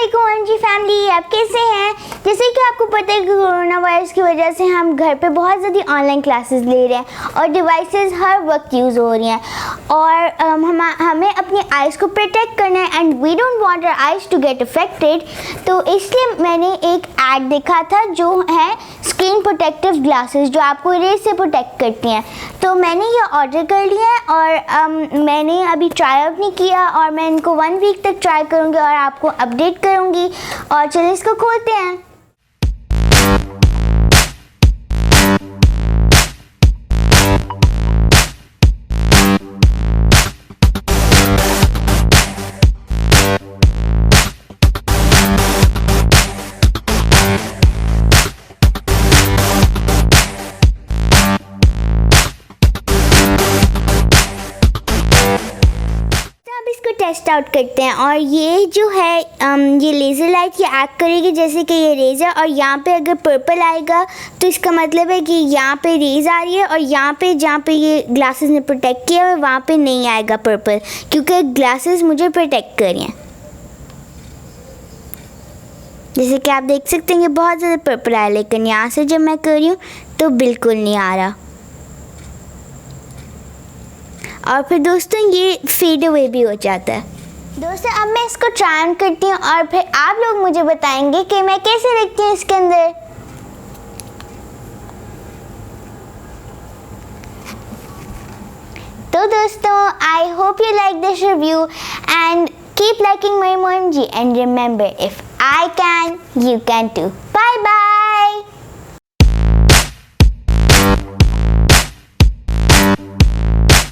वालेकुम OMG family, आप कैसे हैं। जैसे कि आपको पता है कि कोरोना वायरस की वजह से हम घर पे बहुत ज़्यादा ऑनलाइन क्लासेस ले रहे हैं और डिवाइसेस हर वक्त यूज़ हो रही हैं और हमें अपनी आइज़ को प्रोटेक्ट करना है and we don't want our eyes to get affected. तो इसलिए मैंने एक ऐड देखा था जो है स्क्रीन प्रोटेक्टिव ग्लासेस जो आपको रेज से प्रोटेक्ट करती हैं। तो मैंने ये ऑर्डर कर लिया है और मैंने अभी ट्राई आउट नहीं किया और मैं इनको 1 वीक तक ट्राई करूँगी और आपको अपडेट करूँगी। और चलिए इसको खोलते हैं। टेस्ट आउट करते हैं और ये जो है ये लेज़र लाइट ये एक्ट करेगी जैसे कि ये रेज है और यहाँ पे अगर पर्पल आएगा तो इसका मतलब है कि यहाँ पे रेज आ रही है और यहाँ पे जहाँ पे ये ग्लासेस ने प्रोटेक्ट किया है वहाँ पे नहीं आएगा पर्पल, क्योंकि ग्लासेस मुझे प्रोटेक्ट कर रही हैं। जैसे कि आप देख सकते हैं कि बहुत ज़्यादा पर्पल आया, लेकिन यहाँ से जब मैं कर रही हूँ तो बिल्कुल नहीं आ रहा। और फिर दोस्तों ये फेड अवे भी हो जाता है। दोस्तों अब मैं इसको ट्राई ऑन करती हूँ और फिर आप लोग मुझे बताएंगे कि मैं कैसे दिखती हूँ इसके अंदर। तो दोस्तों I hope you like this review and keep liking maryamomg and remember, if I can, you can too. Bye bye.